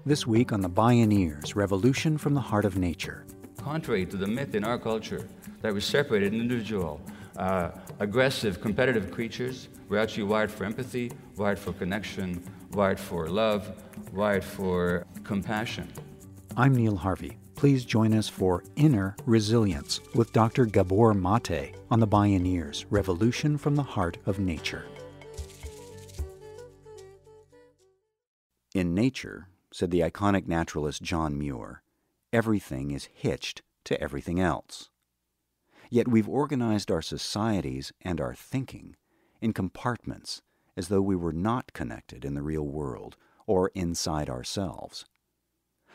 This week on the Bioneers, Revolution from the Heart of Nature. Contrary to the myth in our culture that we separated individual, aggressive, competitive creatures, we're actually wired for empathy, wired for connection, wired for love, wired for compassion. I'm Neil Harvey. Please join us for Inner Resilience with Dr. Gabor Maté on the Bioneers, Revolution from the Heart of Nature. In nature, said the iconic naturalist John Muir, everything is hitched to everything else. Yet we've organized our societies and our thinking in compartments as though we were not connected in the real world or inside ourselves.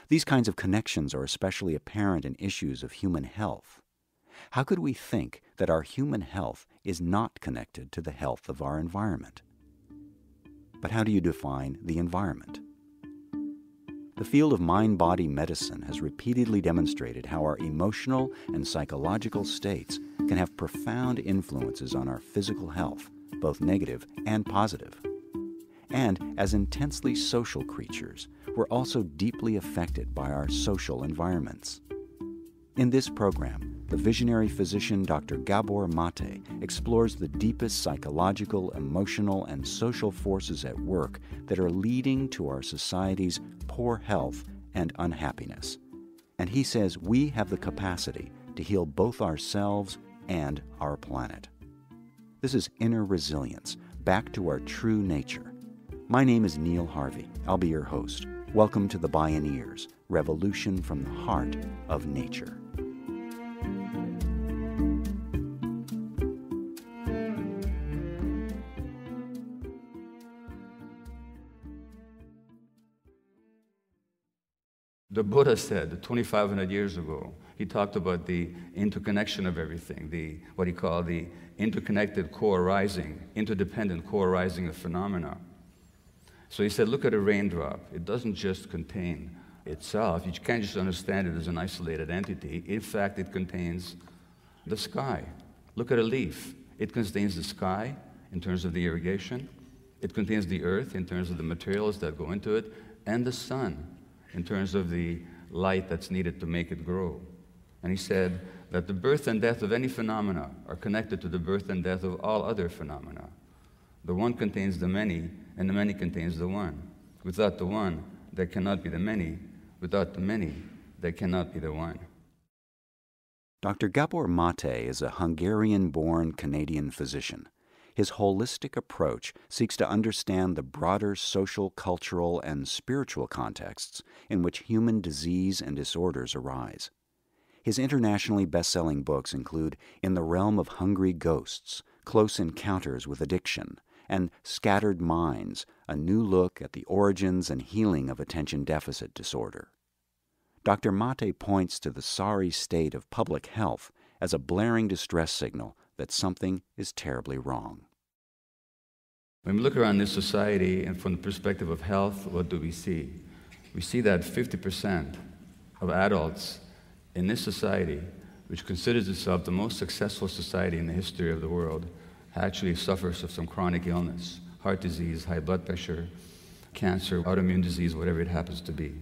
These kinds of connections are especially apparent in issues of human health. How could we think that our human health is not connected to the health of our environment? But how do you define the environment? The field of mind-body medicine has repeatedly demonstrated how our emotional and psychological states can have profound influences on our physical health, both negative and positive. And as intensely social creatures, we're also deeply affected by our social environments. In this program, the visionary physician Dr. Gabor Maté explores the deepest psychological, emotional, and social forces at work that are leading to our society's poor health and unhappiness. And he says we have the capacity to heal both ourselves and our planet. This is Inner Resilience, back to our true nature. My name is Neil Harvey. I'll be your host. Welcome to the Bioneers, Revolution from the Heart of Nature. The Buddha said 2,500 years ago, he talked about the interconnection of everything, what he called the interconnected co-arising, interdependent co-arising of phenomena. So he said, look at a raindrop. It doesn't just contain itself. You can't just understand it as an isolated entity. In fact, it contains the sky. Look at a leaf. It contains the sky in terms of the irrigation. It contains the earth in terms of the materials that go into it, and the sun in terms of the light that's needed to make it grow. And he said that the birth and death of any phenomena are connected to the birth and death of all other phenomena. The one contains the many, and the many contains the one. Without the one, there cannot be the many. Without the many, there cannot be the one. Dr. Gabor Maté is a Hungarian-born Canadian physician. His holistic approach seeks to understand the broader social, cultural, and spiritual contexts in which human disease and disorders arise. His internationally best-selling books include In the Realm of Hungry Ghosts, Close Encounters with Addiction, and Scattered Minds, a new look at the origins and healing of attention deficit disorder. Dr. Maté points to the sorry state of public health as a blaring distress signal that something is terribly wrong. When we look around this society and from the perspective of health, what do we see? We see that 50% of adults in this society, which considers itself the most successful society in the history of the world, actually suffers of some chronic illness, heart disease, high blood pressure, cancer, autoimmune disease, whatever it happens to be.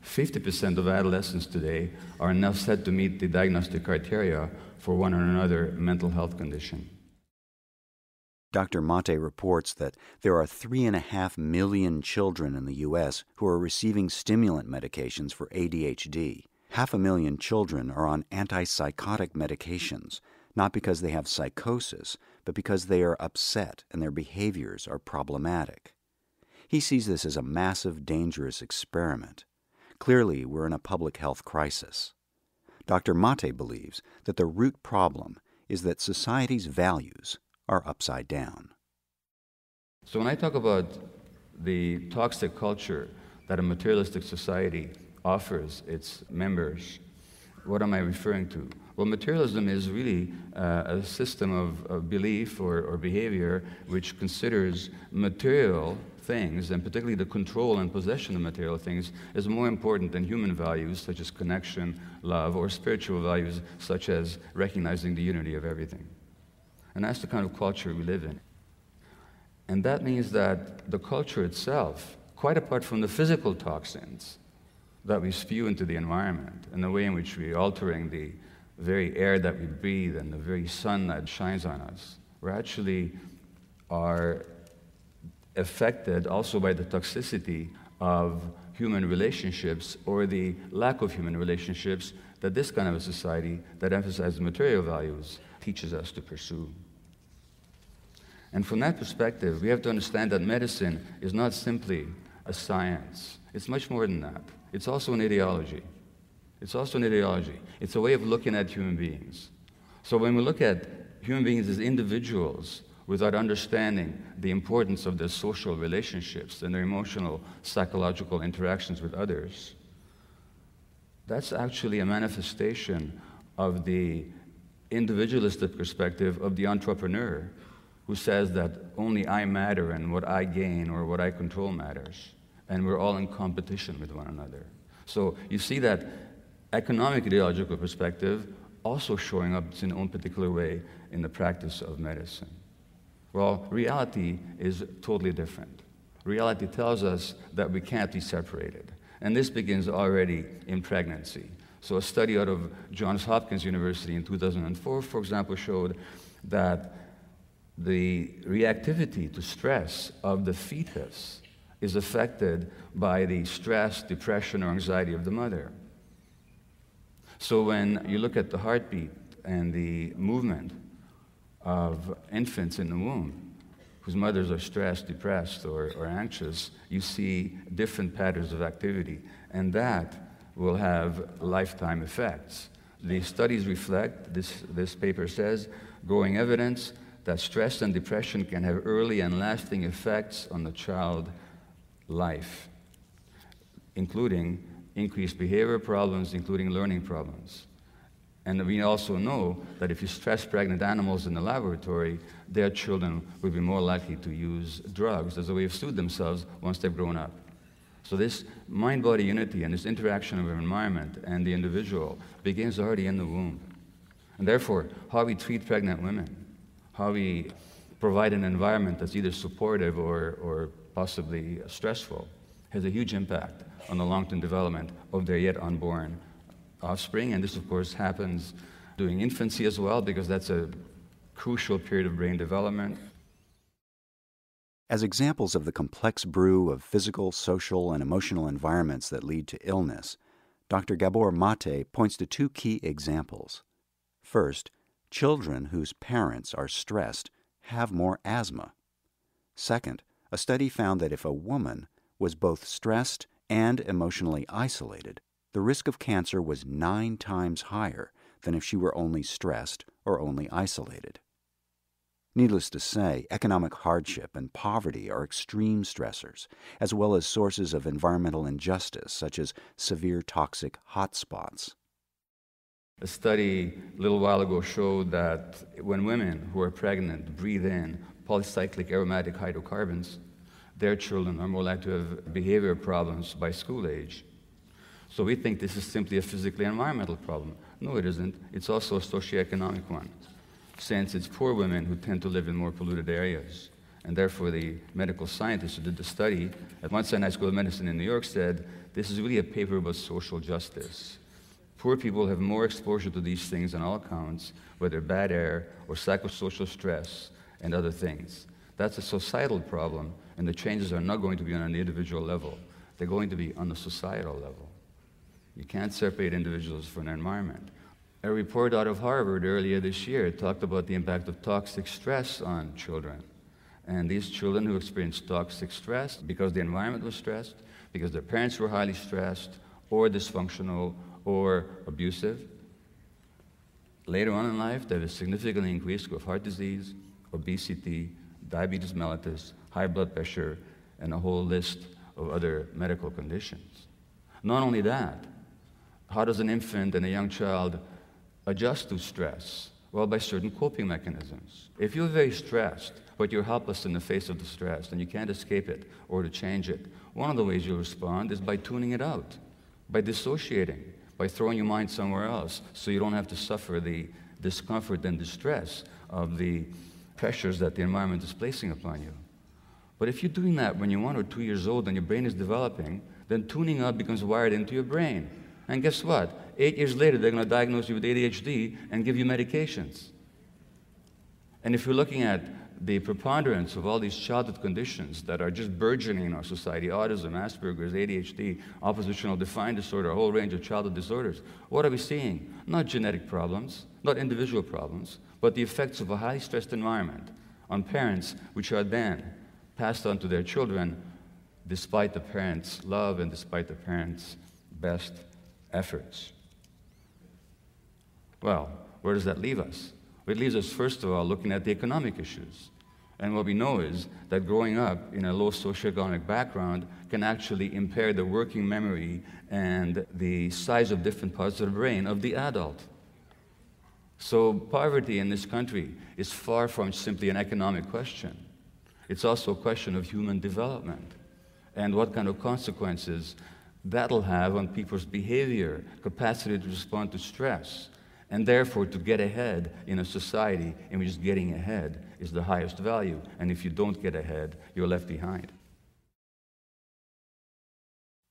50% of adolescents today are now said to meet the diagnostic criteria for one or another mental health condition. Dr. Maté reports that there are 3.5 million children in the U.S. who are receiving stimulant medications for ADHD. 500,000 children are on antipsychotic medications, not because they have psychosis, but because they are upset and their behaviors are problematic. He sees this as a massive, dangerous experiment. Clearly, we're in a public health crisis. Dr. Maté believes that the root problem is that society's values are upside down. So when I talk about the toxic culture that a materialistic society offers its members, what am I referring to? Well, materialism is really a system of belief or behavior which considers material things, and particularly the control and possession of material things, is more important than human values such as connection, love, or spiritual values such as recognizing the unity of everything. And that's the kind of culture we live in. And that means that the culture itself quite apart from the physical toxins that we spew into the environment and the way in which we're altering the very air that we breathe and the very sun that shines on us, we actually are affected also by the toxicity of human relationships or the lack of human relationships that this kind of a society that emphasizes material values teaches us to pursue. And from that perspective, we have to understand that medicine is not simply a science. It's much more than that. It's also an ideology. It's also an ideology. It's a way of looking at human beings. So when we look at human beings as individuals without understanding the importance of their social relationships and their emotional, psychological interactions with others, that's actually a manifestation of the individualistic perspective of the entrepreneur who says that only I matter and what I gain or what I control matters, and we're all in competition with one another. So you see that economic ideological perspective also showing up in its own particular way in the practice of medicine. Well, reality is totally different. Reality tells us that we can't be separated. And this begins already in pregnancy. So a study out of Johns Hopkins University in 2004, for example, showed that the reactivity to stress of the fetus is affected by the stress, depression, or anxiety of the mother. So when you look at the heartbeat and the movement of infants in the womb, whose mothers are stressed, depressed, or anxious, you see different patterns of activity, and that will have lifetime effects. The studies reflect, this paper says, growing evidence that stress and depression can have early and lasting effects on the child life, including increased behavior problems, including learning problems. And we also know that if you stress pregnant animals in the laboratory, their children will be more likely to use drugs as a way of soothe themselves once they've grown up. So this mind-body unity and this interaction of our environment and the individual begins already in the womb. And therefore, how we treat pregnant women, how we provide an environment that's either supportive or possibly stressful, has a huge impact on the long-term development of their yet unborn offspring. And this, of course, happens during infancy as well, because that's a crucial period of brain development. As examples of the complex brew of physical, social, and emotional environments that lead to illness, Dr. Gabor Maté points to two key examples. First, children whose parents are stressed have more asthma. Second, a study found that if a woman was both stressed and emotionally isolated, the risk of cancer was 9 times higher than if she were only stressed or only isolated. Needless to say, economic hardship and poverty are extreme stressors, as well as sources of environmental injustice, such as severe toxic hotspots. A study a little while ago showed that when women who are pregnant breathe in polycyclic aromatic hydrocarbons, their children are more likely to have behavior problems by school age. So we think this is simply a physically environmental problem. No, it isn't. It's also a socioeconomic one, since it's poor women who tend to live in more polluted areas. And therefore, the medical scientists who did the study at Mount Sinai School of Medicine in New York said, this is really a paper about social justice. Poor people have more exposure to these things on all counts, whether bad air or psychosocial stress and other things. That's a societal problem, and the changes are not going to be on an individual level. They're going to be on the societal level. You can't separate individuals from their environment. A report out of Harvard earlier this year talked about the impact of toxic stress on children. And these children who experienced toxic stress because the environment was stressed, because their parents were highly stressed, or dysfunctional, or abusive, later on in life, they have a significantly increased risk of heart disease, obesity, diabetes mellitus, high blood pressure, and a whole list of other medical conditions. Not only that, how does an infant and a young child adjust to stress? Well, by certain coping mechanisms. If you're very stressed, but you're helpless in the face of the stress, and you can't escape it or to change it, one of the ways you'll respond is by tuning it out, by dissociating, by throwing your mind somewhere else, so you don't have to suffer the discomfort and distress of the pressures that the environment is placing upon you. But if you're doing that when you're 1 or 2 years old and your brain is developing, then tuning up becomes wired into your brain. And guess what? 8 years later, they're going to diagnose you with ADHD and give you medications. And if you're looking at the preponderance of all these childhood conditions that are just burgeoning in our society, autism, Asperger's, ADHD, oppositional defiant disorder, a whole range of childhood disorders, what are we seeing? Not genetic problems, not individual problems, but the effects of a highly stressed environment on parents, which are then passed on to their children despite the parents' love and despite the parents' best efforts. Well, where does that leave us? It leaves us, first of all, looking at the economic issues. And what we know is that growing up in a low socioeconomic background can actually impair the working memory and the size of different parts of the brain of the adult. So poverty in this country is far from simply an economic question. It's also a question of human development and what kind of consequences that'll have on people's behavior, capacity to respond to stress, and therefore to get ahead in a society in which getting ahead is the highest value. And if you don't get ahead, you're left behind.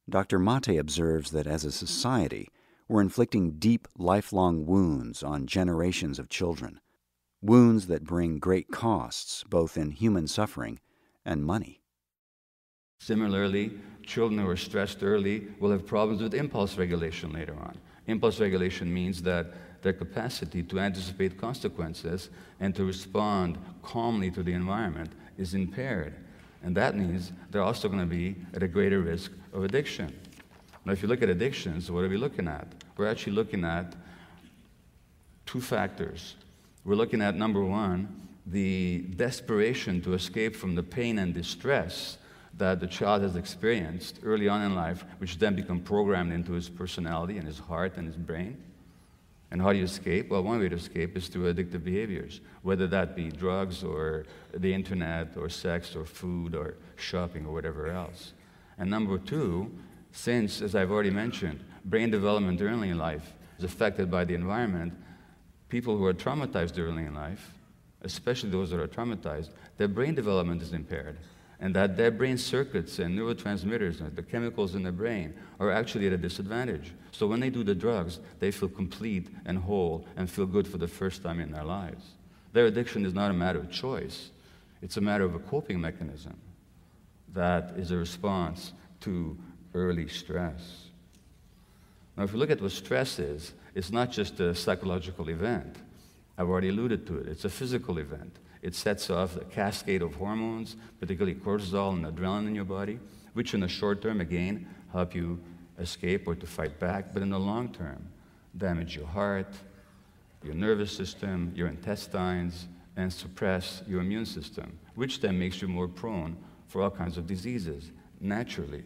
Dr. Maté observes that as a society, we're inflicting deep, lifelong wounds on generations of children, wounds that bring great costs, both in human suffering and money. Similarly, children who are stressed early will have problems with impulse regulation later on. Impulse regulation means that their capacity to anticipate consequences and to respond calmly to the environment is impaired. And that means they're also going to be at a greater risk of addiction. Now, if you look at addictions, what are we looking at? We're actually looking at two factors. We're looking at, number one, the desperation to escape from the pain and distress that the child has experienced early on in life, which then become programmed into his personality and his heart and his brain. And how do you escape? Well, one way to escape is through addictive behaviors, whether that be drugs or the internet or sex or food or shopping or whatever else. And number two, since, as I've already mentioned, brain development early in life is affected by the environment, people who are traumatized early in life, especially those that are traumatized, their brain development is impaired. And that their brain circuits and neurotransmitters, the chemicals in the brain, are actually at a disadvantage. So when they do the drugs, they feel complete and whole and feel good for the first time in their lives. Their addiction is not a matter of choice. It's a matter of a coping mechanism that is a response to early stress. Now, if we look at what stress is, it's not just a psychological event. I've already alluded to it. It's a physical event. It sets off a cascade of hormones, particularly cortisol and adrenaline in your body, which in the short term, again, help you escape or to fight back, but in the long term, damage your heart, your nervous system, your intestines, and suppress your immune system, which then makes you more prone for all kinds of diseases, naturally.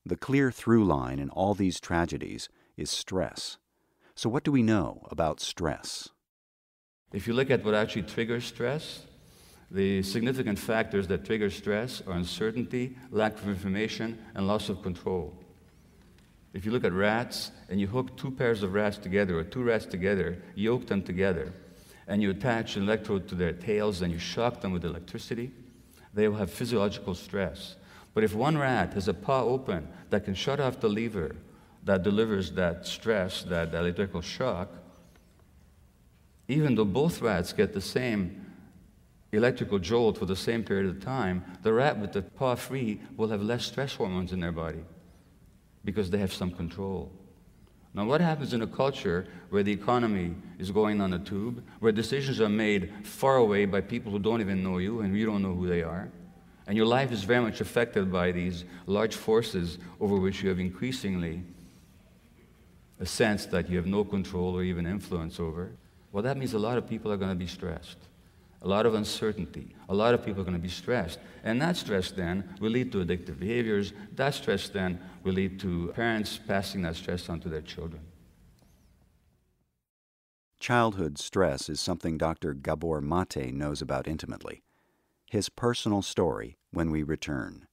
The clear through line in all these tragedies is stress. So what do we know about stress? If you look at what actually triggers stress, the significant factors that trigger stress are uncertainty, lack of information, and loss of control. If you look at rats and you hook two pairs of rats together or two rats together, yoke them together, and you attach an electrode to their tails and you shock them with electricity, they will have physiological stress. But if one rat has a paw open that can shut off the lever that delivers that stress, that electrical shock, even though both rats get the same electrical jolt for the same period of time, the rat with the paw free will have less stress hormones in their body because they have some control. Now, what happens in a culture where the economy is going on a tube, where decisions are made far away by people who don't even know you and you don't know who they are, and your life is very much affected by these large forces over which you have increasingly a sense that you have no control or even influence over? Well, that means a lot of people are going to be stressed. A lot of uncertainty. A lot of people are going to be stressed. And that stress then will lead to addictive behaviors. That stress then will lead to parents passing that stress on to their children. Childhood stress is something Dr. Gabor Maté knows about intimately. His personal story when we return.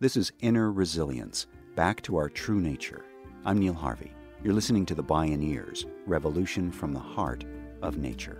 This is Inner Resilience, Back to Our True Nature. I'm Neil Harvey. You're listening to the Bioneers, Revolution from the Heart of Nature.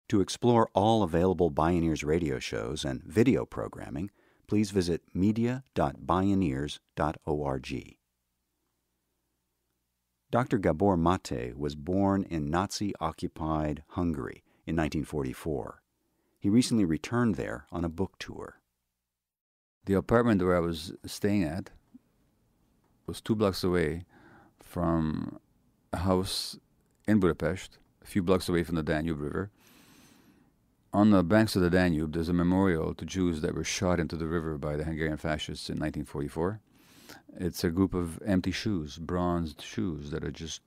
To explore all available Bioneers radio shows and video programming, please visit media.bioneers.org. Dr. Gabor Maté was born in Nazi-occupied Hungary in 1944. He recently returned there on a book tour. The apartment where I was staying at was 2 blocks away from a house in Budapest, a few blocks away from the Danube River. On the banks of the Danube, there's a memorial to Jews that were shot into the river by the Hungarian fascists in 1944. It's a group of empty shoes, bronzed shoes that are just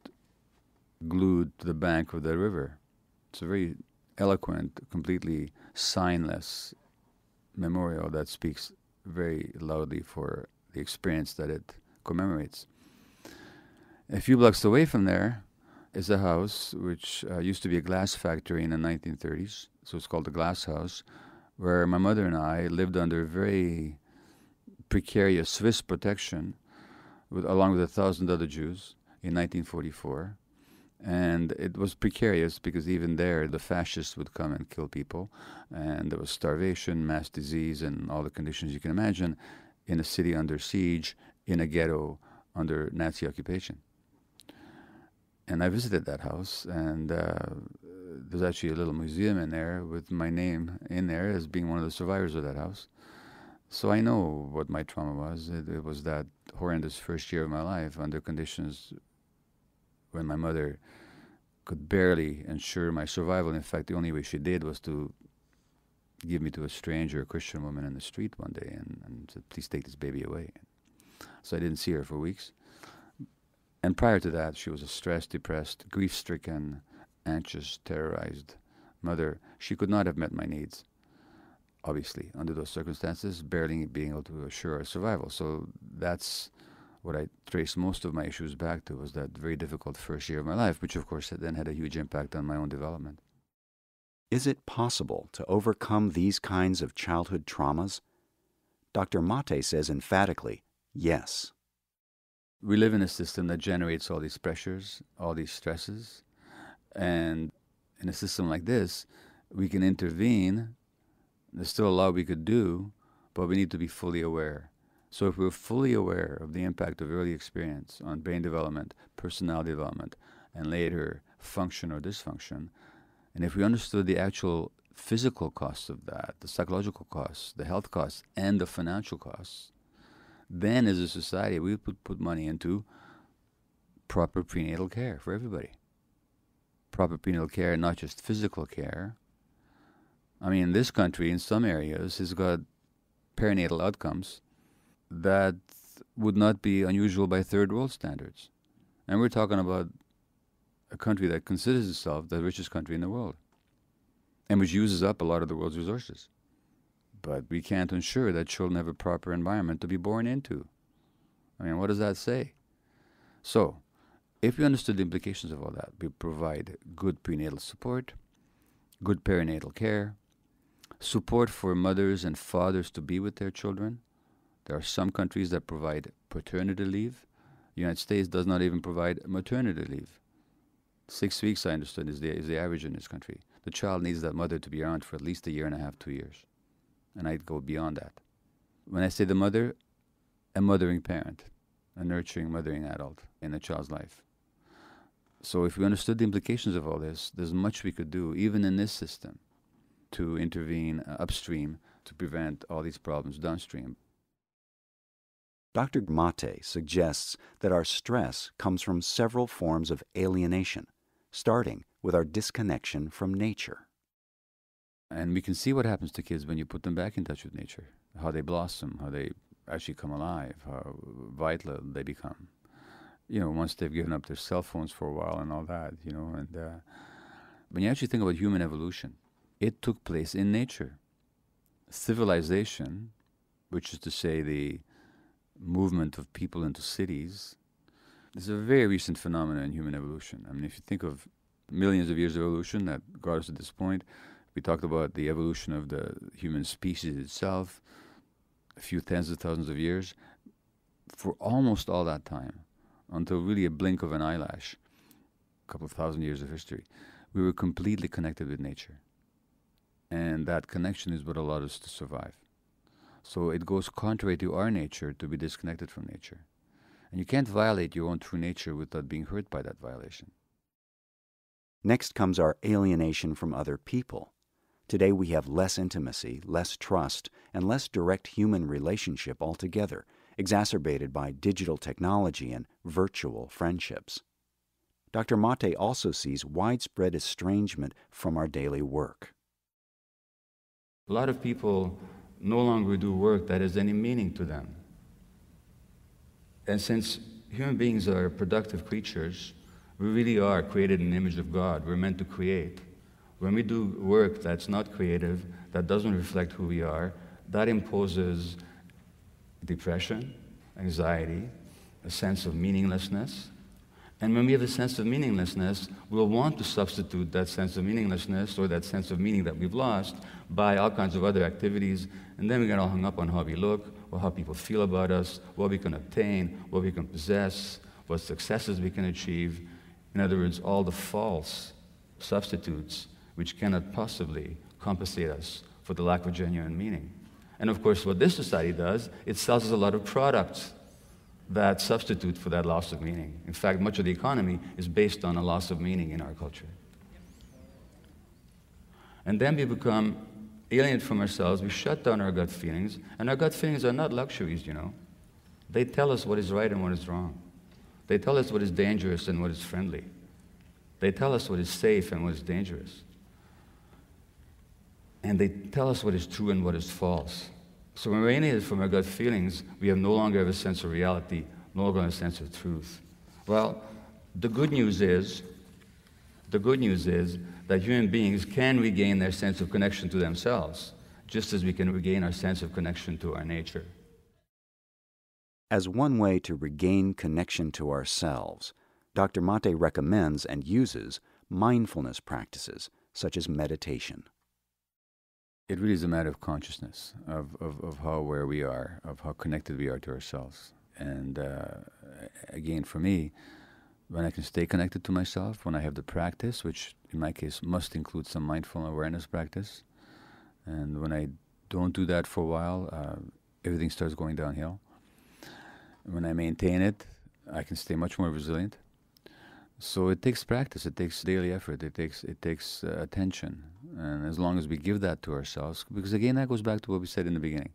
glued to the bank of the river. It's a very eloquent, completely signless memorial that speaks very loudly for the experience that it commemorates. A few blocks away from there is a house which used to be a glass factory in the 1930s, so it's called the Glass House, where my mother and I lived under very precarious Swiss protection along with 1,000 other Jews in 1944. And it was precarious because even there the fascists would come and kill people, and there was starvation, mass disease, and all the conditions you can imagine in a city under siege, in a ghetto under Nazi occupation. And I visited that house, and there's actually a little museum in there with my name in there as being one of the survivors of that house. So I know what my trauma was. It was that horrendous first year of my life under conditions when my mother could barely ensure my survival. In fact, the only way she did was to give me to a stranger, a Christian woman in the street one day and said, "Please take this baby away." So I didn't see her for weeks. And prior to that, she was a stressed, depressed, grief-stricken, anxious, terrorized mother. She could not have met my needs, obviously, under those circumstances, barely being able to assure our survival. So that's what I trace most of my issues back to, was that very difficult first year of my life, which of course then had a huge impact on my own development. Is it possible to overcome these kinds of childhood traumas? Dr. Maté says emphatically, yes. We live in a system that generates all these pressures, all these stresses, and in a system like this, we can intervene. There's still a lot we could do, but we need to be fully aware. So if we're fully aware of the impact of early experience on brain development, personality development, and later function or dysfunction, and if we understood the actual physical costs of that, the psychological costs, the health costs, and the financial costs, then as a society we would put money into proper prenatal care for everybody. Proper prenatal care, not just physical care. I mean, this country in some areas has got perinatal outcomes that would not be unusual by third world standards. And we're talking about a country that considers itself the richest country in the world and which uses up a lot of the world's resources. But we can't ensure that children have a proper environment to be born into. I mean, what does that say? So, if we understood the implications of all that, we provide good prenatal support, good perinatal care, support for mothers and fathers to be with their children. There are some countries that provide paternity leave. The United States does not even provide maternity leave. 6 weeks, I understood, is the average in this country. The child needs that mother to be around for at least 1.5 years, 2 years. And I'd go beyond that. When I say the mother, a mothering parent, a nurturing, mothering adult in a child's life. So if we understood the implications of all this, there's much we could do, even in this system, to intervene upstream to prevent all these problems downstream. Dr. Maté suggests that our stress comes from several forms of alienation, starting with our disconnection from nature. And we can see what happens to kids when you put them back in touch with nature, how they blossom, how they actually come alive, how vital they become. Once they've given up their cell phones for a while and all that, and when you actually think about human evolution, it took place in nature. Civilization, which is to say the movement of people into cities, is a very recent phenomenon in human evolution. I mean, if you think of millions of years of evolution that got us to this point, we talked about the evolution of the human species itself, a few tens of thousands of years. For almost all that time, until really a blink of an eyelash, a couple of thousand years of history, we were completely connected with nature. And that connection is what allowed us to survive. So it goes contrary to our nature to be disconnected from nature. And you can't violate your own true nature without being hurt by that violation. Next comes our alienation from other people. Today we have less intimacy, less trust, and less direct human relationship altogether, exacerbated by digital technology and virtual friendships. Dr. Maté also sees widespread estrangement from our daily work. A lot of people no longer do work that has any meaning to them. And since human beings are productive creatures, we really are created in the image of God. We're meant to create. When we do work that's not creative, that doesn't reflect who we are, that imposes depression, anxiety, a sense of meaninglessness. And when we have a sense of meaninglessness, we'll want to substitute that sense of meaninglessness or that sense of meaning that we've lost by all kinds of other activities, and then we get all hung up on how we look, or how people feel about us, what we can obtain, what we can possess, what successes we can achieve. In other words, all the false substitutes which cannot possibly compensate us for the lack of genuine meaning. And of course, what this society does, it sells us a lot of products that substitute for that loss of meaning. In fact, much of the economy is based on a loss of meaning in our culture. And then we become alienated from ourselves, we shut down our gut feelings, and our gut feelings are not luxuries, you know. They tell us what is right and what is wrong. They tell us what is dangerous and what is friendly. They tell us what is safe and what is dangerous. And they tell us what is true and what is false. So when we're alienated from our gut feelings, we no longer have a sense of reality, no longer have a sense of truth. Well, the good news is that human beings can regain their sense of connection to themselves, just as we can regain our sense of connection to our nature. As one way to regain connection to ourselves, Dr. Maté recommends and uses mindfulness practices, such as meditation. It really is a matter of consciousness, of how aware we are, of how connected we are to ourselves. And again, for me, when I can stay connected to myself, when I have the practice, which in my case must include some mindful awareness practice, and when I don't do that for a while, everything starts going downhill. When I maintain it, I can stay much more resilient. So it takes practice, it takes daily effort, it takes attention. And as long as we give that to ourselves, because again, that goes back to what we said in the beginning.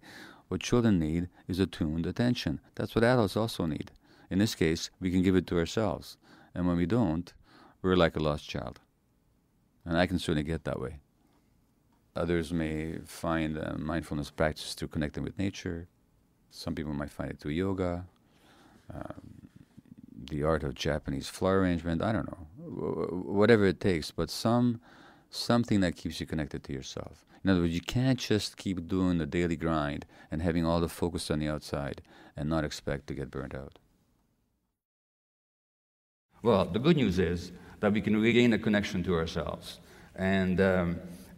What children need is attuned attention. That's what adults also need. In this case, we can give it to ourselves. And when we don't, we're like a lost child. And I can certainly get that way. Others may find mindfulness practice through connecting with nature. Some people might find it through yoga, the art of Japanese flower arrangement, I don't know, whatever it takes, but something that keeps you connected to yourself. In other words, you can't just keep doing the daily grind and having all the focus on the outside and not expect to get burnt out. Well, the good news is that we can regain a connection to ourselves. And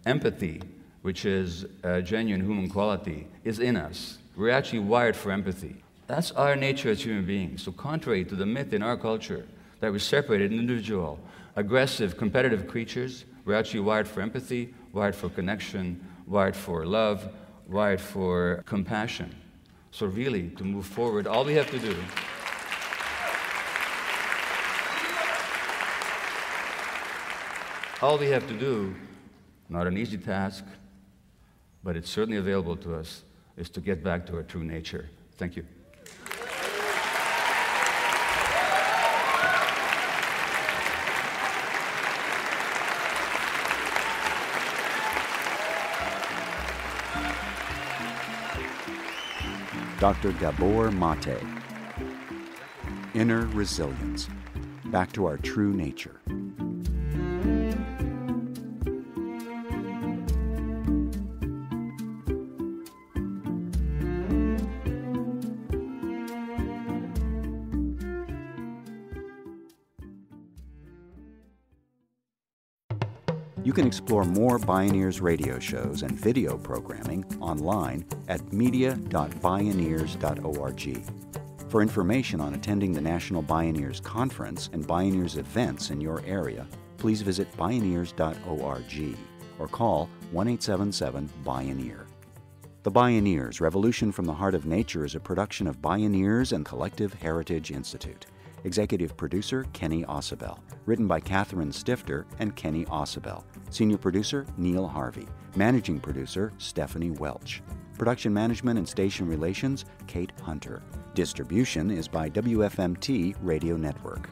empathy, which is a genuine human quality, is in us. We're actually wired for empathy. That's our nature as human beings. So contrary to the myth in our culture that we're separated, individual, aggressive, competitive creatures, we're actually wired for empathy, wired for connection, wired for love, wired for compassion. So really, to move forward, all we have to do not an easy task, but it's certainly available to us, is to get back to our true nature. Thank you. Dr. Gabor Maté. Inner resilience. Back to our true nature. You can explore more Bioneers radio shows and video programming online at media.bioneers.org. For information on attending the National Bioneers Conference and Bioneers events in your area, please visit bioneers.org or call 1-877-BIONEER. The Bioneers, Revolution from the Heart of Nature is a production of Bioneers and Collective Heritage Institute. Executive producer, Kenny Ausubel. Written by Catherine Stifter and Kenny Ausubel. Senior producer, Neil Harvey. Managing producer, Stephanie Welch. Production management and station relations, Kate Hunter. Distribution is by WFMT Radio Network.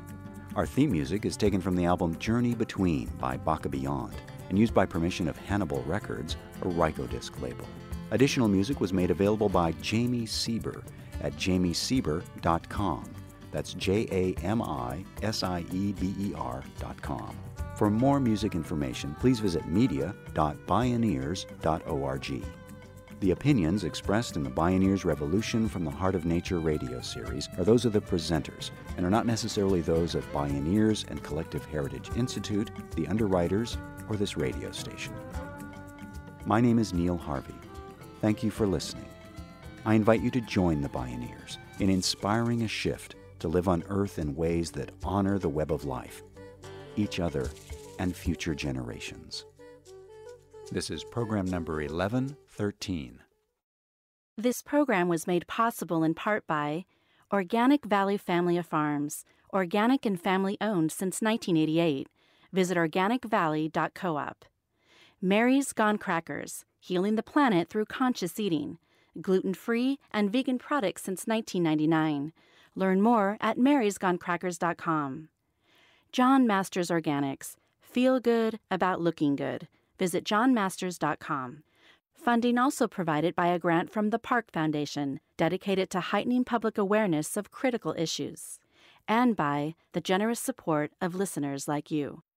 Our theme music is taken from the album Journey Between by Baka Beyond and used by permission of Hannibal Records, a Rykodisc label. Additional music was made available by Jamie Sieber at jamiesieber.com. That's JAMISIEBER.com. For more music information, please visit media.bioneers.org. The opinions expressed in the Bioneers Revolution from the Heart of Nature radio series are those of the presenters and are not necessarily those of Bioneers and Collective Heritage Institute, the underwriters, or this radio station. My name is Neil Harvey. Thank you for listening. I invite you to join the Bioneers in inspiring a shift to live on Earth in ways that honor the web of life, each other, and future generations. This is program number 1113. This program was made possible in part by Organic Valley Family of Farms, organic and family-owned since 1988. Visit organicvalley.coop. Mary's Gone Crackers, healing the planet through conscious eating, gluten-free and vegan products since 1999. Learn more at marysgonecrackers.com. John Masters Organics, feel good about looking good. Visit johnmasters.com. Funding also provided by a grant from the Park Foundation, dedicated to heightening public awareness of critical issues, and by the generous support of listeners like you.